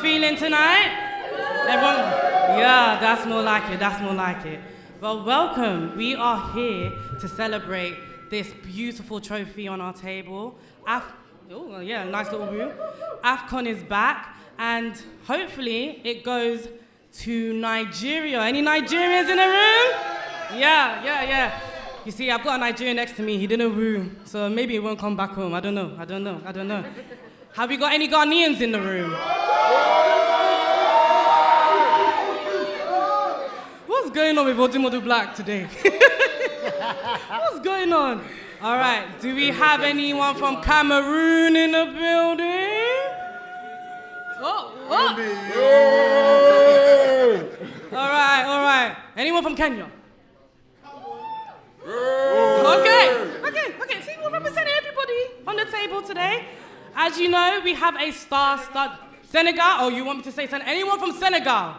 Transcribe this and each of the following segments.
feeling tonight? Everyone? Yeah, that's more like it, that's more like it. Well, welcome. We are here to celebrate this beautiful trophy on our table. Oh, yeah, nice little view. AFCON is back, and hopefully it goes to Nigeria. Any Nigerians in the room? Yeah. You see, I've got a Nigerian next to me. He didn't woo, so maybe he won't come back home. I don't know. Have we got any Ghanaians in the room? What's going on with Odimodu Black today? What's going on? All right, do we have anyone from Cameroon in the building? What? All right. Anyone from Kenya? Okay. See, we're representing everybody on the table today. As you know, we have a star-studded Senegal. Oh, you want me to say Senegal? Anyone from Senegal?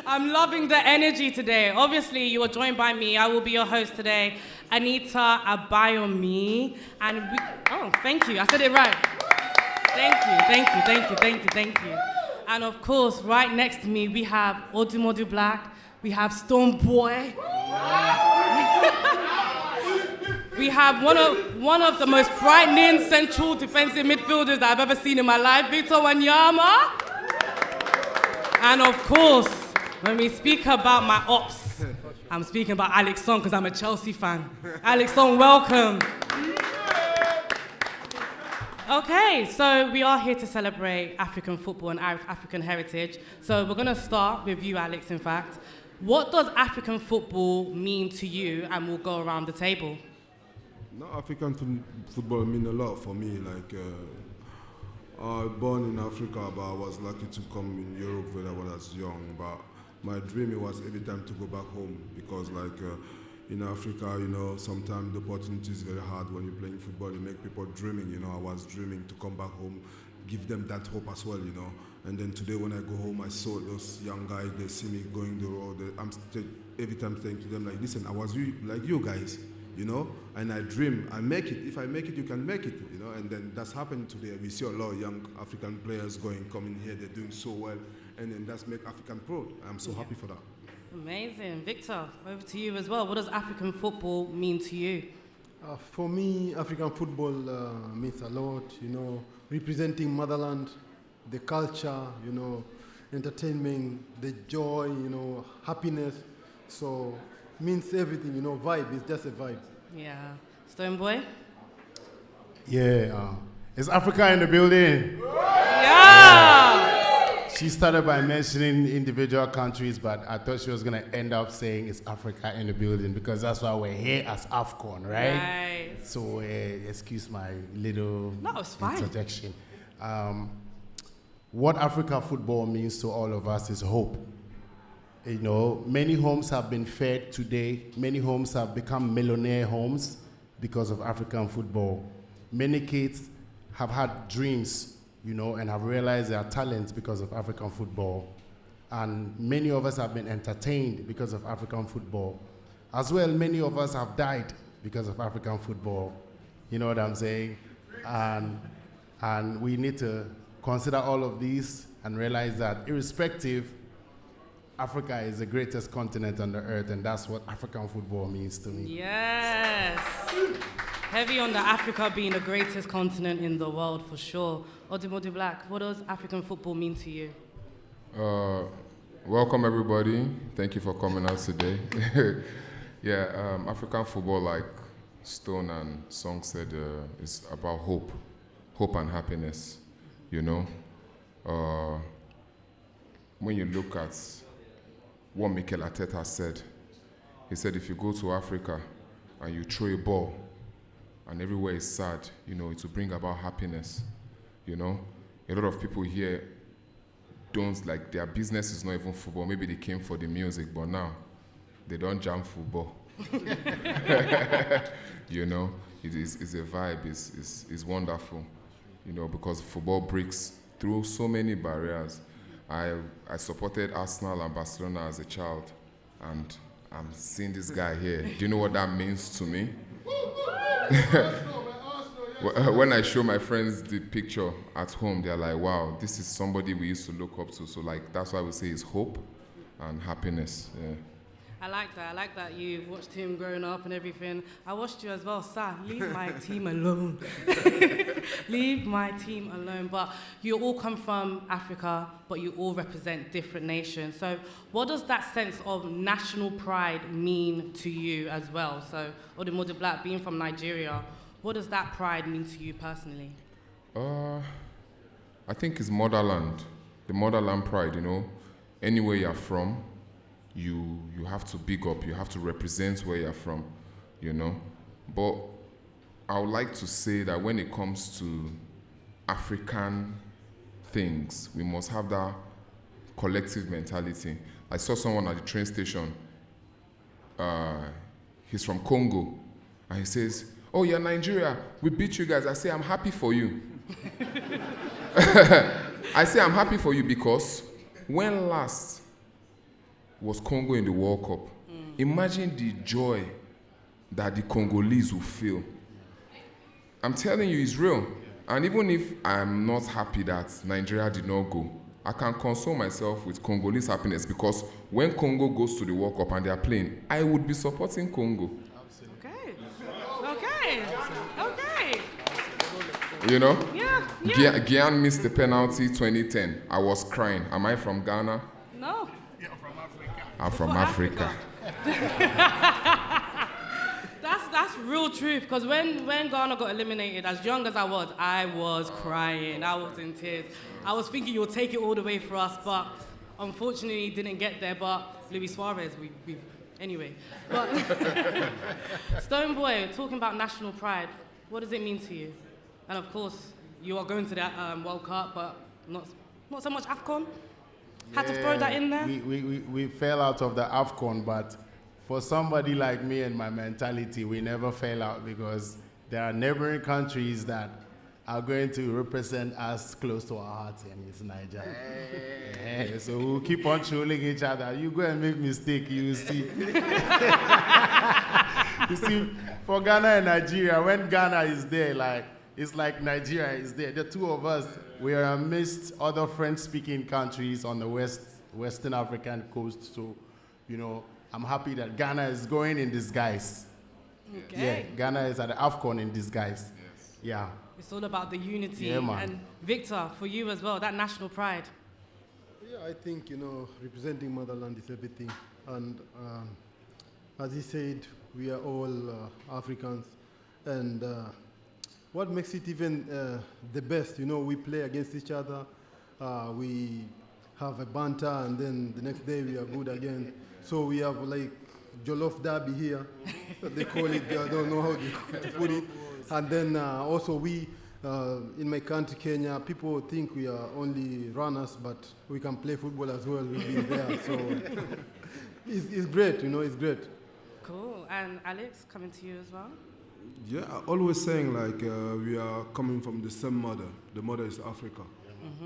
I'm loving the energy today. Obviously, you are joined by me. I will be your host today, Anita Abayomi. And thank you. I said it right. Thank you. And of course, right next to me, we have Odimodu Black. We have Stone Boy. We have one of the most frightening central defensive midfielders that I've ever seen in my life, Victor Wanyama. And of course, when we speak about my ops, I'm speaking about Alex Song because I'm a Chelsea fan. Alex Song, welcome. Okay, so we are here to celebrate African football and African heritage. So we're going to start with you, Alex, in fact. What does African football mean to you? And we'll go around the table. No, African football mean a lot for me. Like, I was born in Africa, but I was lucky to come in Europe when I was young. But my dream was every time to go back home because, like, in Africa, you know, sometimes the opportunity is very hard when you're playing football. You make people dreaming, you know. I was dreaming to come back home, give them that hope as well, you know. And then today when I go home, I saw those young guys, they see me going the road. I'm every time saying to them, like, listen, I was like you guys, you know, and I dream, I make it. If I make it, you can make it, you know. And then that's happened today. We see a lot of young African players coming here, they're doing so well. And then that's make African proud. I'm so happy for that. Amazing. Victor, over to you as well. What does African football mean to you? For me, African football means a lot, you know, representing motherland, the culture, you know, entertainment, the joy, you know, happiness. So means everything, you know, vibe, it's just a vibe. Yeah. Stone Boy? Yeah, is Africa in the building? Yeah! She started by mentioning individual countries, but I thought she was going to end up saying it's Africa in the building because that's why we're here as AFCON, right? Nice. So excuse my little interjection. What Africa football means to all of us is hope. You know, many homes have been fed today. Many homes have become millionaire homes because of African football. Many kids have had dreams, you know, and have realized their talents because of African football. And many of us have been entertained because of African football. As well, many of us have died because of African football. You know what I'm saying? And we need to consider all of these and realize that irrespective, Africa is the greatest continent on the earth, and that's what African football means to me. Yes. Heavy on the Africa being the greatest continent in the world, for sure. Odimodu Black, what does African football mean to you? Welcome, everybody. Thank you for coming out today. African football, like Stone and Song said, is about hope and happiness, you know. When you look at what Mikel Arteta said, he said if you go to Africa and you throw a ball and everywhere is sad, you know, it will bring about happiness, you know. A lot of people here don't, like, their business is not even football. Maybe they came for the music, but now they don't jam football. You know, it's a vibe, it's wonderful, you know, because football breaks through so many barriers. I supported Arsenal and Barcelona as a child, and I'm seeing this guy here. Do you know what that means to me? when I show my friends the picture at home, they're like, wow, this is somebody we used to look up to. So like, that's why we say it's hope and happiness. Yeah. I like that. I like that you watched him growing up and everything. I watched you as well. Sir, leave my team alone. Leave my team alone. But you all come from Africa, but you all represent different nations. So what does that sense of national pride mean to you as well? So Odumode Black, being from Nigeria, what does that pride mean to you personally? I think it's motherland. The motherland pride, you know. Anywhere you're from, you have to big up, you have to represent where you're from, you know. But I would like to say that when it comes to African things, we must have that collective mentality. I saw someone at the train station, he's from Congo, and he says, oh, you're Nigeria, we beat you guys. I say, I'm happy for you. I say, I'm happy for you because when last was Congo in the World Cup? Imagine the joy that the Congolese will feel. I'm telling you, it's real. And even if I'm not happy that Nigeria did not go, I can console myself with Congolese happiness because when Congo goes to the World Cup and they are playing, I would be supporting Congo. Okay. Okay. Okay. You know? Yeah. Gyan missed the penalty 2010. I was crying. Am I from Ghana? No. I'm from Africa. That's real truth. Because when Ghana got eliminated, as young as I was crying. I was in tears. I was thinking you'll take it all the way for us, but unfortunately didn't get there. But Luis Suarez, we anyway. But Stoneboy, talking about national pride, what does it mean to you? And of course, you are going to that World Cup, but not so much AFCON. Had to throw that in there? We fell out of the AFCON, but for somebody like me and my mentality, we never fell out because there are neighboring countries that are going to represent us close to our hearts, and it's Nigeria. Hey. So we'll keep on trolling each other. You go and make mistake, you see. You see, for Ghana and Nigeria, when Ghana is there, like, it's like Nigeria is there. The two of us, we are amidst other French-speaking countries on the Western African coast. So, you know, I'm happy that Ghana is going in disguise. Okay. Yeah, Ghana is at the AFCON in disguise. Yes. Yeah. It's all about the unity. Yeah, man. And Victor, for you as well, that national pride. Yeah, I think, you know, representing motherland is everything. And as he said, we are all Africans. And what makes it even the best, you know, we play against each other. We have a banter, and then the next day we are good again. So we have like Jollof Derby here, they call it. I don't know how to put it. And then also we, in my country, Kenya, people think we are only runners, but we can play football as well. We've been there, so it's great, you know, it's great. Cool. And Alex, coming to you as well? Yeah, always saying like we are coming from the same mother. The mother is Africa.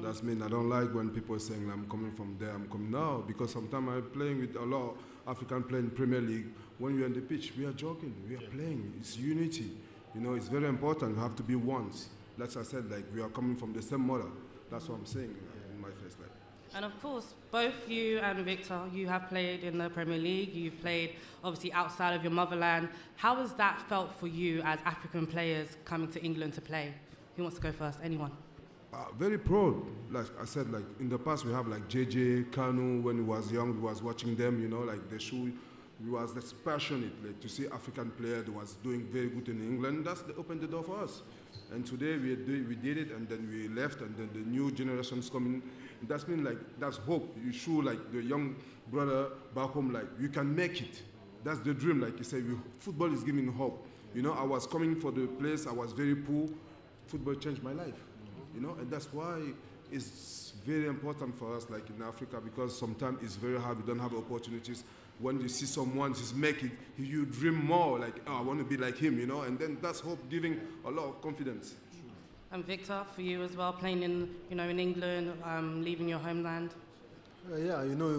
That's mean I don't like when people are saying I'm coming from there, I'm coming now, because sometimes I'm playing with a lot of African playing Premier League. When we're on the pitch, we are joking, we are playing. It's unity. You know, it's very important. You have to be once. That's what I said, like we are coming from the same mother. That's what I'm saying in my face. Like. And of course, both you and Victor, you have played in the Premier League. You've played, obviously, outside of your motherland. How has that felt for you as African players coming to England to play? Who wants to go first? Anyone? Very proud. Like I said, like in the past we have like JJ, Kanu. When he was young, we was watching them. You know, like the show. We was this passionate, like to see African player that was doing very good in England. That's opened the door for us. And today we did it, and then we left, and then the new generations coming. That's been like, that's hope. You show like the young brother back home, like you can make it. That's the dream, like you say, football is giving hope. You know, I was coming for the place, I was very poor. Football changed my life, you know, and that's why it's very important for us, like in Africa, because sometimes it's very hard, we don't have opportunities. When you see someone just make it, you dream more, like, oh, I want to be like him, you know, and then that's hope giving a lot of confidence. And Victor, for you as well, playing in, you know, in England, leaving your homeland. Yeah, you know,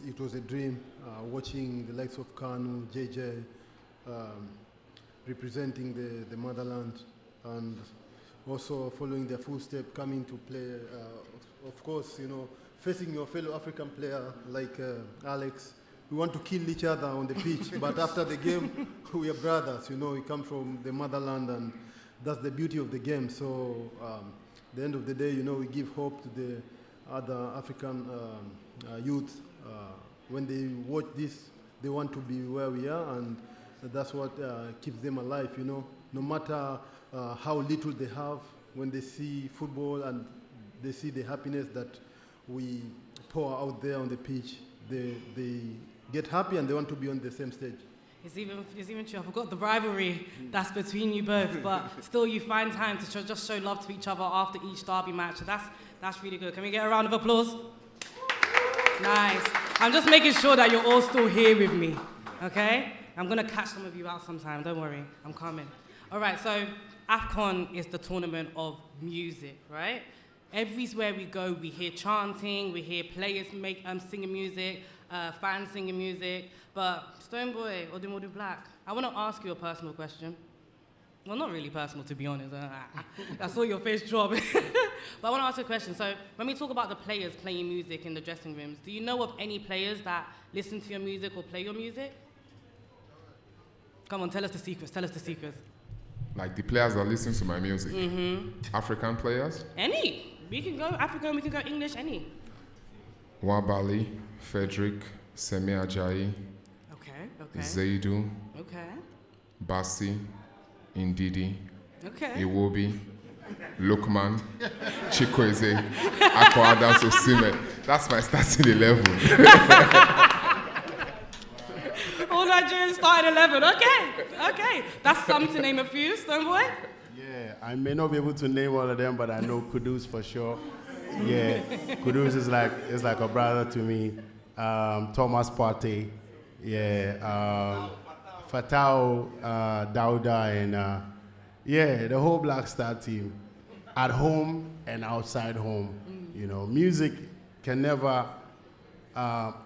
it was a dream watching the likes of Kanu, JJ, representing the motherland, and also following their footsteps, coming to play. Of course, facing your fellow African player like Alex. We want to kill each other on the pitch, but after the game, we are brothers. We come from the motherland, and that's the beauty of the game. So, at the end of the day, we give hope to the other African youth. When they watch this, they want to be where we are, and that's what keeps them alive. No matter how little they have, when they see football and they see the happiness that we pour out there on the pitch, they get happy and they want to be on the same stage. It's even true. I forgot the rivalry that's between you both, but still you find time to just show love to each other after each derby match. So that's really good. Can we get a round of applause? Nice. I'm just making sure that you're all still here with me, okay? I'm gonna catch some of you out sometime. Don't worry, I'm coming. All right. So AFCON is the tournament of music, right? Everywhere we go, we hear chanting, we hear players singing music, fans singing music. But Stoneboy, Odumodu Black, I want to ask you a personal question. Well, not really personal, to be honest. I saw your face drop. But I want to ask you a question. So when we talk about the players playing music in the dressing rooms, do you know of any players that listen to your music or play your music? Come on, tell us the secrets. Tell us the secrets. Like the players that listen to my music. African players? Any. We can go African, we can go English, any. Wabali, Frederick, Semi Ajayi, Okay. Zaidu, Okay. Basi, Indidi, Okay. Iwobi, Lukman, Chikweze, Akko Adams Osime. That's my starting 11. All Nigerians started 11. Okay. That's something to name a few, Stoneboy. Yeah, I may not be able to name all of them, but I know Kudus for sure. Yeah, Kudus is like a brother to me. Thomas Partey, yeah, Fatao, Dauda, and the whole Black Star team, at home and outside home. Music can never,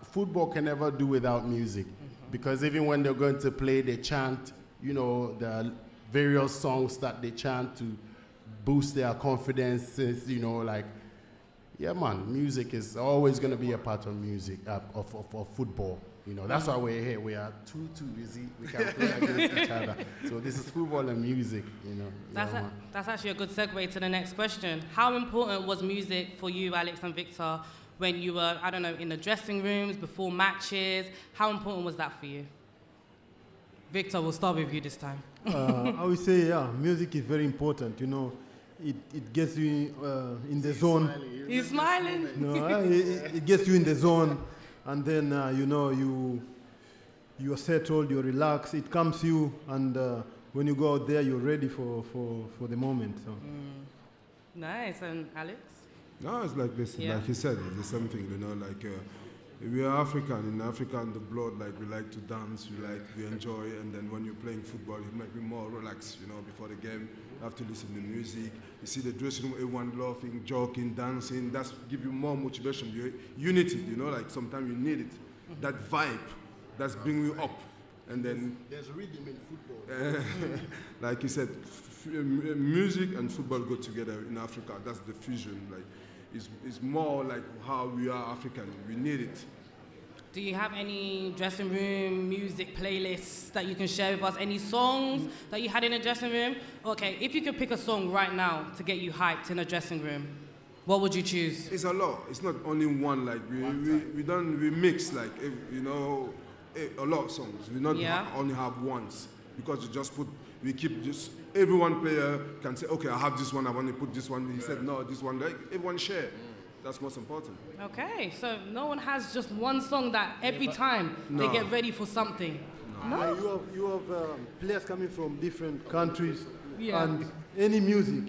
football can never do without music, because even when they're going to play, they chant, the various songs that they chant to boost their confidence, yeah, man, music is always going to be a part of music, of football. That's why we're here. We are too busy. We can play against each other. So this is football and music, That's actually a good segue to the next question. How important was music for you, Alex and Victor, when you were, in the dressing rooms, before matches? How important was that for you? Victor, we'll start with you this time. I would say, music is very important. It gets you in the zone. He's smiling. It gets you in the zone, and then you are settled, you're relaxed. It calms you, and when you go out there, you're ready for the moment. So. Nice. And Alex? No, it's like this. Yeah. Like he said, it's the same thing. We are African. In Africa, in the blood, we like to dance. We enjoy. And then when you're playing football, you might be more relaxed. Before the game, you have to listen to music. You see the dressing room, everyone laughing, joking, dancing. That's give you more motivation. Unity. Sometimes you need it. That vibe, that's bring you up. And then there's rhythm in football. Like you said, music and football go together in Africa. That's the fusion. It's more like how we are African. We need it. Do you have any dressing room music playlists that you can share with us? Any songs that you had in a dressing room? Okay, if you could pick a song right now to get you hyped in a dressing room, what would you choose? It's a lot. It's not only one. We mix a lot of songs. We not only have ones, because we keep just everyone player can say, okay, I have this one. I want to put this one. He said no, this one. Everyone share. That's most important. Okay, so no one has just one song that every time they get ready for something. No. You have players coming from different countries, and any music,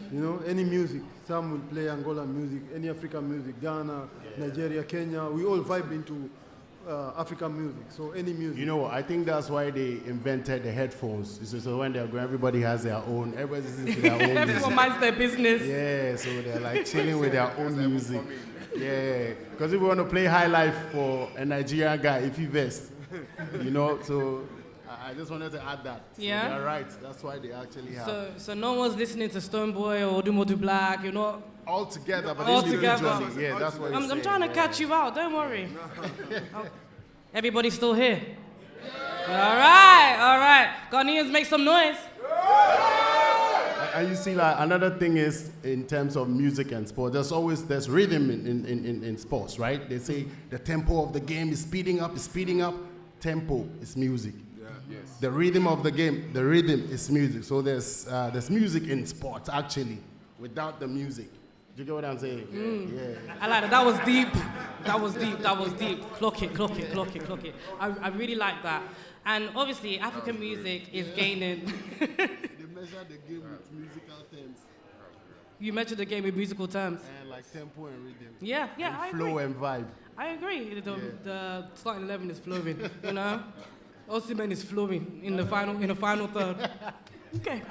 any music. Some will play Angolan music, any African music, Ghana, Nigeria, Kenya. We all vibe into African music, so any music. I think that's why they invented the headphones. So when they're going, everybody has their own. Everybody's listening to their own music. Everyone minds their business. Yeah, so they're chilling with their own music. Yeah, because if we want to play High Life for a Nigerian guy, if he vests, so I just wanted to add that. So Yeah? they're right. That's why they actually have. So no one's listening to Stoneboy or Dumodu Black, you're not... All together, but All individually. together. Yeah, that's what I'm trying to catch you out, don't worry. Oh, everybody's still here? All right. Ghanaians, make some noise. And you see, like, another thing is, in terms of music and sport, there's rhythm in sports, right? They say the tempo of the game is speeding up. Tempo is music. Yeah. Yes. The rhythm of the game, the rhythm is music. So there's music in sports, actually, without the music. Do you get what I'm saying? Yeah. I like that. That was deep. That was deep. Clock it. I really like that. And obviously, African music is gaining... They measure the game with musical terms. You measure the game with musical terms. And like tempo and rhythm. Yeah, And I flow agree. and vibe. I agree. The starting 11 is flowing, you know? Osimhen is flowing in the final third. Okay.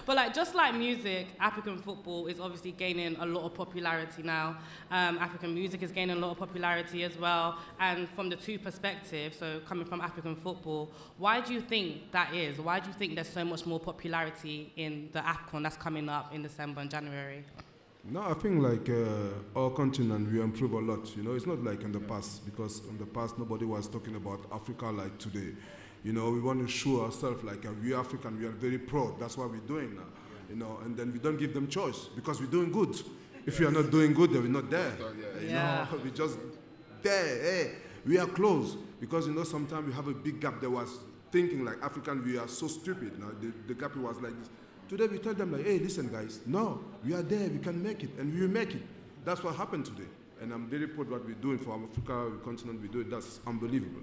But like, just like music, African football is obviously gaining a lot of popularity now. African music is gaining a lot of popularity as well. And from the two perspectives, so coming from African football, why do you think that is? Why do you think there's so much more popularity in the AFCON that's coming up in December and January? No, I think like our continent, we improve a lot. You know, it's not like in the past, because in the past nobody was talking about Africa like today. You know, we want to show ourselves like we African, we are very proud. That's what we're doing now. You know, and then we don't give them choice because we're doing good. If we are not doing good, then we're not there. You know, we just there. Hey, we are close because you know sometimes we have a big gap. There was thinking like African, we are so stupid. Now the gap was like this. Today we tell them like, hey, listen guys, no, we are there. We can make it, and we will make it. That's what happened today. And I'm very proud what we're doing for Africa continent. We do it. That's unbelievable.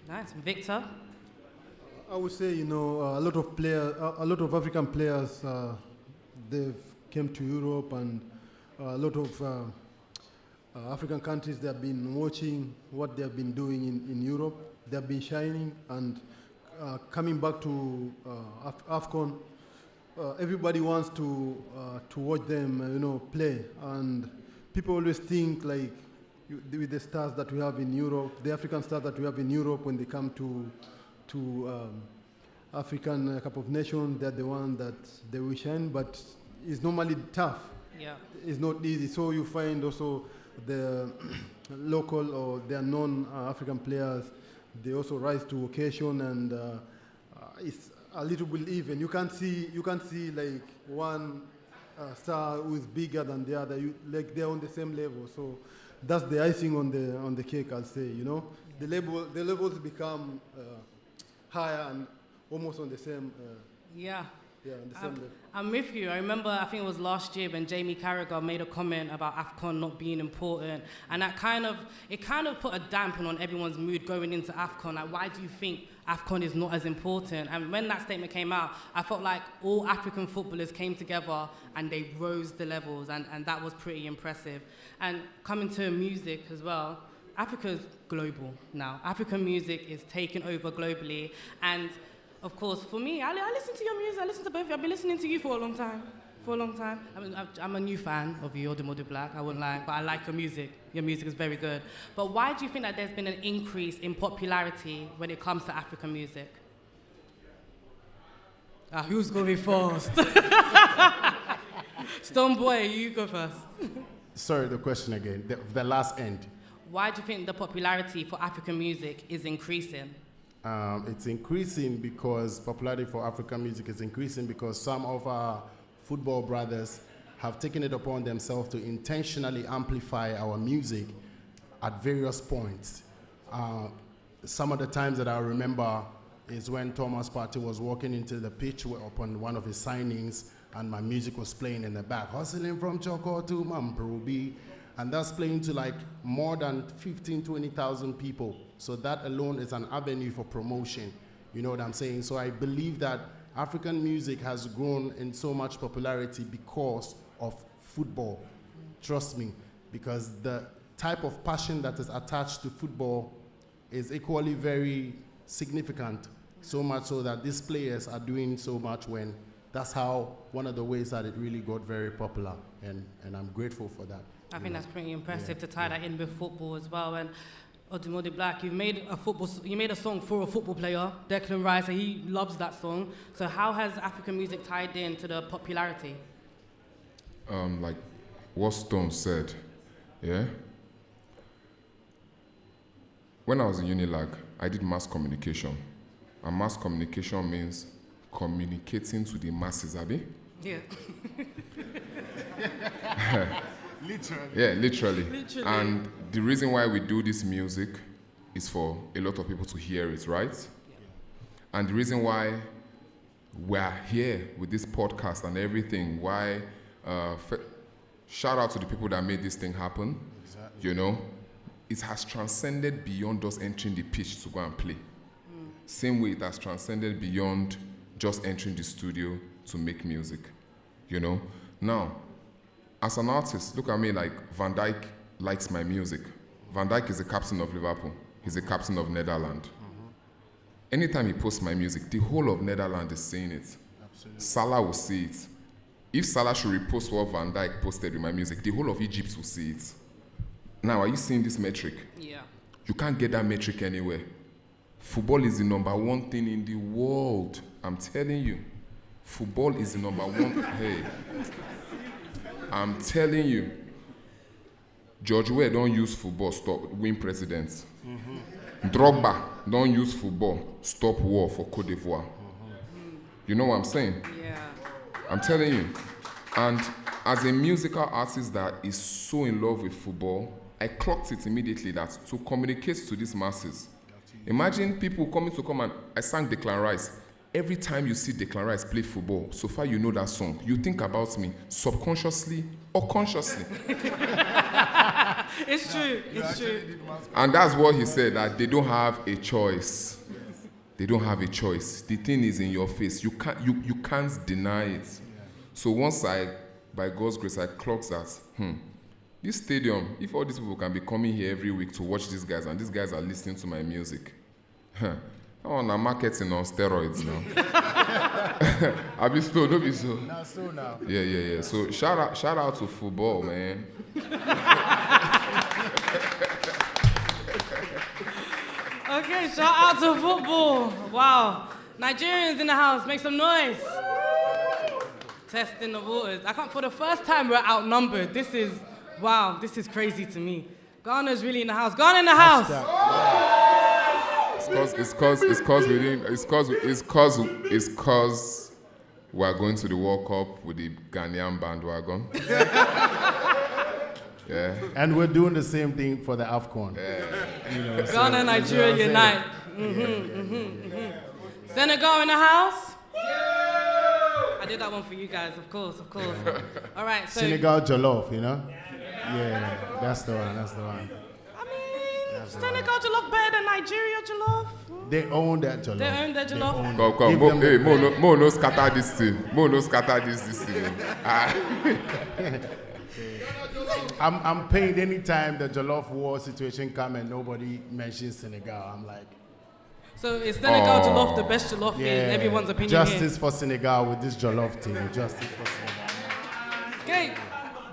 Nice, Victor. I would say, you know, a lot of African players, they've came to Europe, and a lot of African countries, they have been watching what they have been doing in Europe. They have been shining, and coming back to AFCON, everybody wants to watch them, you know, play. And people always think like with the stars that we have in Europe, the African stars that we have in Europe, when they come to African Cup of Nations, they're the one that they will shine, but it's normally tough. Yeah. It's not easy. So you find also the local or their non-African players, they also rise to occasion, and it's a little bit even. You can see like one star who is bigger than the other. Like they're on the same level. So that's the icing on the cake, I'll say. You know, the levels become higher and almost on the same. Yeah. Yeah, on the same level. I'm with you. I remember, I think it was last year when Jamie Carragher made a comment about AFCON not being important, and that kind of put a dampen on everyone's mood going into AFCON. Like, why do you think AFCON is not as important? And when that statement came out, I felt like all African footballers came together and they rose the levels, and that was pretty impressive. And coming to music as well, Africa's global now. African music is taking over globally, and of course, for me, I listen to your music. I listen to both of you. I've been listening to you for a long time. I mean, I'm a new fan of you, Odumodu Black, I wouldn't lie, but I like your music. Your music is very good. But why do you think that there's been an increase in popularity when it comes to African music? Who's going first? Stoneboy, you go first. Sorry, the question again, the last end. Why do you think the popularity for African music is increasing? It's increasing because popularity for African music is increasing because some of our football brothers have taken it upon themselves to intentionally amplify our music at various points. Some of the times that I remember is when Thomas Partey was walking into the pitch upon one of his signings, and my music was playing in the back, hustling from Choco to Mamprobi, and that's playing to like more than 15, 20,000 people. So that alone is an avenue for promotion. You know what I'm saying? So I believe that African music has grown in so much popularity because of football. Trust me, because the type of passion that is attached to football is equally very significant. So much so that these players are doing so much when that's how one of the ways that it really got very popular. And I'm grateful for that. I think that's pretty impressive to tie that in with football as well. And Odumode Black, you made a song for a football player, Declan Rice, and he loves that song. So how has African music tied in to the popularity? Like what Stone said, yeah? When I was in Unilag, I did mass communication. And mass communication means communicating to the masses, Abi? Yeah. Literally. Yeah, literally. And the reason why we do this music is for a lot of people to hear it, right? Yeah. And the reason why we're here with this podcast and everything, why shout out to the people that made this thing happen. Exactly. You know, it has transcended beyond us entering the pitch to go and play. Same way it has transcended beyond just entering the studio to make music, you know? Now, as an artist, look at me like Van Dijk likes my music. Van Dijk is the captain of Liverpool. He's the captain of Netherlands. Anytime he posts my music, the whole of Netherlands is seeing it. Absolutely. Salah will see it. If Salah should repost what Van Dijk posted with my music, the whole of Egypt will see it. Now, are you seeing this metric? Yeah. You can't get that metric anywhere. Football is the #1 thing in the world. I'm telling you. Football is the #1. Hey. I'm telling you. George Weah don't use football, stop win presidents. Drogba don't use football, stop war for Côte d'Ivoire. You know what I'm saying? Yeah. I'm telling you. And as a musical artist that is so in love with football, I clocked it immediately that to communicate to these masses. Imagine people come and I sang Declan Rice. Every time you see Declan Rice play football, so far you know that song, you think about me subconsciously or consciously. It's true. It's true. And that's what he said, that they don't have a choice. They don't have a choice. The thing is in your face. You can't deny it. So once by God's grace, I clocked that. This stadium, if all these people can be coming here every week to watch these guys, and these guys are listening to my music, I'm marketing on steroids now. I be so, don't be so. Now so now. Yeah. So shout out to football, man. Okay, shout out to football. Wow. Nigerians in the house, make some noise. Testing the waters. For the first time we're outnumbered. This is crazy to me. Ghana's really in the house. Ghana in the house. It's cause we're going to the World Cup with the Ghanaian bandwagon. Yeah. And we're doing the same thing for the AFCON. Yeah. You know, Ghana and Nigeria unite. Senegal in the house. I did that one for you guys, of course. All right, so Senegal Jollof, you know? Yeah, that's the one. I mean, Senegal jollof better than Nigeria jollof. They own that jollof. They own that jollof. Come. Mo no scatter this thing. I'm pained anytime the jollof war situation come and nobody mentions Senegal. I'm like, so is Senegal jollof the best jollof in everyone's opinion? Justice for Senegal with this jollof thing. Justice for Senegal. Okay,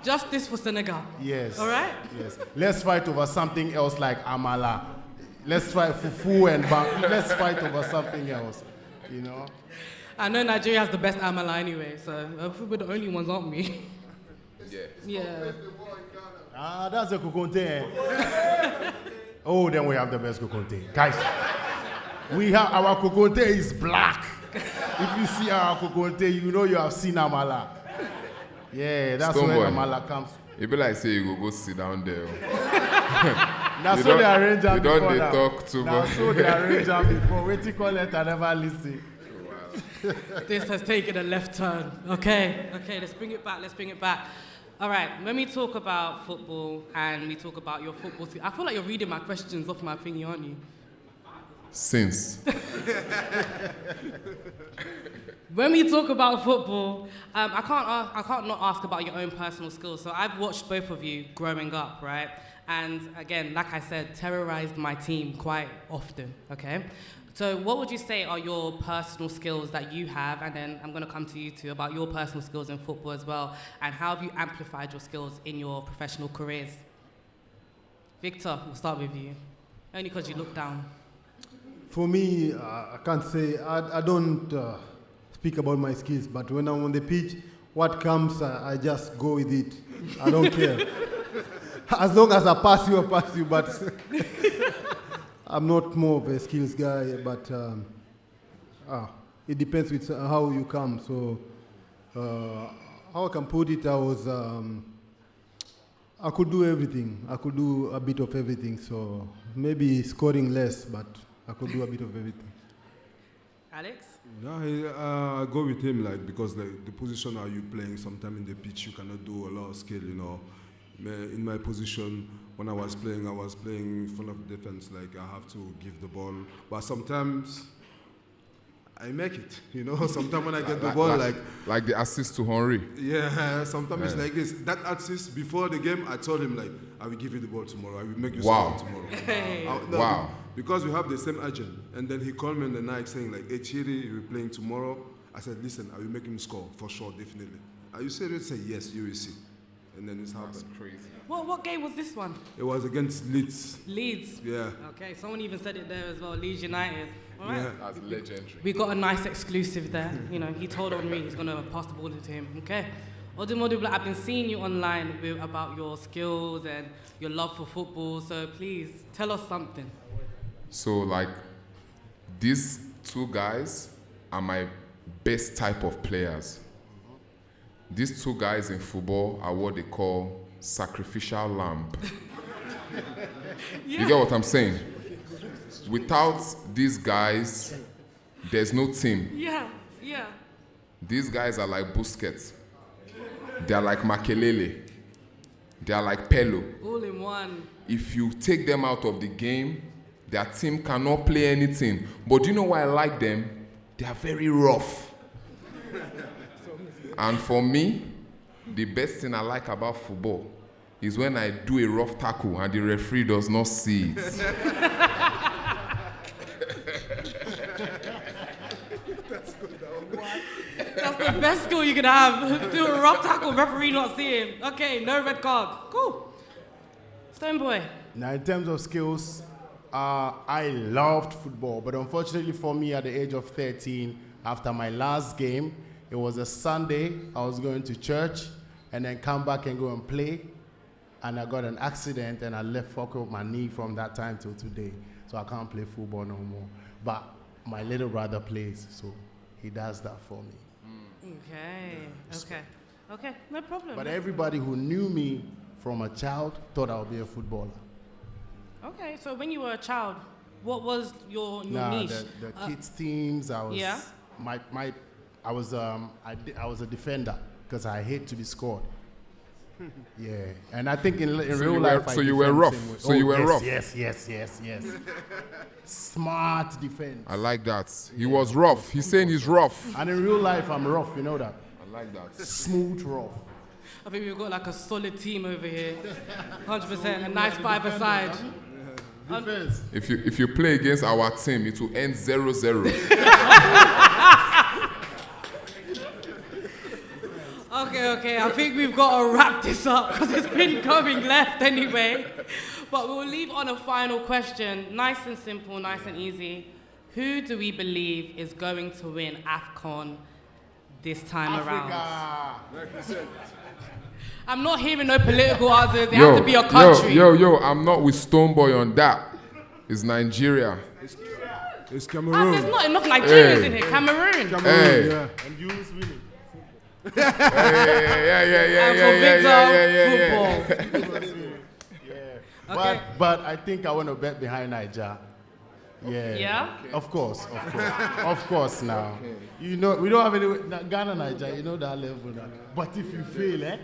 justice for Senegal. Yes. All right. Yes. Let's fight over something else like amala. Let's fight fufu and let's fight over something else. You know. I know Nigeria has the best amala anyway, so we're the only ones, aren't we? Yeah. That's a kukonte. Oh, then we have the best kukonte. Guys, we have our kukonte is black. If you see our kukonte, you know you have seen amala. Yeah, that's Stone where boy. amala comes. It be like say you go sit down there. That's so they arrange them before. Don't they talk too much? That's so they arrange them before. Wait till call it, I never listen. This has taken a left turn. Okay, let's bring it back. All right, when we talk about football and we talk about your football team, I feel like you're reading my questions off my thingy, aren't you? Since. When we talk about football, I can't not ask about your own personal skills. So I've watched both of you growing up, right? And again, like I said, terrorized my team quite often, okay? So what would you say are your personal skills that you have? And then I'm going to come to you two about your personal skills in football as well. And how have you amplified your skills in your professional careers? Victor, we'll start with you. Only because you look down. For me, I can't say, I don't speak about my skills, but when I'm on the pitch, what comes, I just go with it. I don't care. As long as I pass you, but I'm not more of a skills guy, but it depends with how you come. So how I can put it, I could do everything. I could do a bit of everything. So maybe scoring less, but I could do a bit of everything. Alex? Yeah, I go with him, like, because the position are you playing, sometimes in the pitch you cannot do a lot of skill, you know. In my position, when I was playing in front of defense, like I have to give the ball, but sometimes I make it, you know. Sometimes when I get the ball, like the assist to Henry. Yeah, sometimes it's like this. That assist before the game, I told him like, I will give you the ball tomorrow. I will make you score tomorrow. Wow. Because we have the same agent, and then he called me in the night saying like, "Hey Chiri, you're playing tomorrow." I said, "Listen, I will make him score for sure, definitely." Are you serious? Say yes, you will see. And then it's happened. That's crazy. What game was this one? It was against Leeds. Leeds? Yeah. Okay, someone even said it there as well, Leeds United. All right. Yeah. That's legendary. We got a nice exclusive there. You know, he told Henri he's going to pass the ball to him. Okay. Odumodu, I've been seeing you online about your skills and your love for football, so please tell us something. So, like, these two guys are my best type of players. These two guys in football are what they call sacrificial lamb. Yeah. You get what I'm saying? Without these guys, there's no team. Yeah, yeah. These guys are like Busquets. They are like Makelele. They are like Pello. All in one. If you take them out of the game, their team cannot play anything. But do you know why I like them? They are very rough. And for me, the best thing I like about football is when I do a rough tackle and the referee does not see it. That's the best skill you could have. Do a rough tackle, referee not seeing. Okay, no red card. Cool. Stoneboy. Now, in terms of skills, I loved football, but unfortunately for me, at the age of 13, after my last game, it was a Sunday. I was going to church and then come back and go and play, and I got an accident and I left fuck up my knee from that time till today. So I can't play football no more. But my little brother plays, so he does that for me. Okay, no problem. But everybody who knew me from a child thought I would be a footballer. Okay, so when you were a child, what was your niche? The kids teams. I was Yeah. I was a defender because I hate to be scored. Yeah, and I think in real life. So you were rough. So you were rough. Yes. Smart defense. I like that. He was rough. He's saying he's rough. And in real life, I'm rough. You know that. I like that. Smooth rough. I think we've got like a solid team over here. 100%, a nice five-a-side. Defense. If you play against our team, it will end 0-0. Okay, I think we've got to wrap this up because it's been going left anyway. But we'll leave on a final question. Nice and simple, nice and easy. Who do we believe is going to win AFCON this time around? I'm not hearing no political answers. It has to be a country. Yo, I'm not with Stoneboy on that. It's Nigeria. It's Cameroon. There's not enough Nigerians in here. Cameroon. Hey. Yeah. And you is winning. Yeah. Football. Okay. But I think I want to bet behind Niger. Yeah. Yeah? Of course. Of course now. You know, we don't have any Ghana, Niger, you know that level now. But if you fail,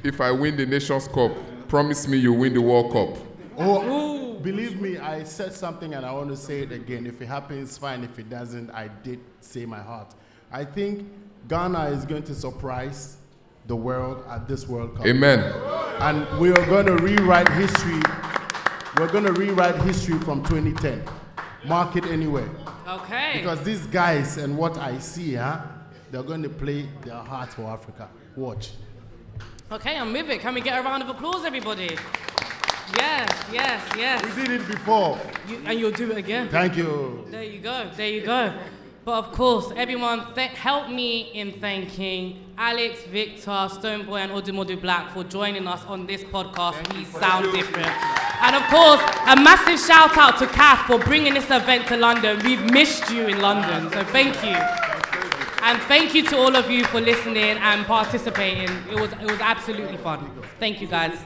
If I win the Nations Cup, promise me you win the World Cup. Oh, believe me, I said something and I want to say it again. If it happens, fine. If it doesn't, I did say my heart. I think Ghana is going to surprise the world at this World Cup. Amen. And we are going to rewrite history. We're going to rewrite history from 2010. Mark it anyway. Okay. Because these guys and what I see, they're going to play their heart for Africa. Watch. Okay, I'm with it. Can we get a round of applause, everybody? Yes. We did it before. And you'll do it again. Thank you. There you go. But of course, everyone, help me in thanking Alex, Victor, Stoneboy, and Odumodu Black for joining us on this podcast. We sound different. And of course, a massive shout out to Kath for bringing this event to London. We've missed you in London, so thank you. And thank you to all of you for listening and participating. It was absolutely fun. Thank you, guys.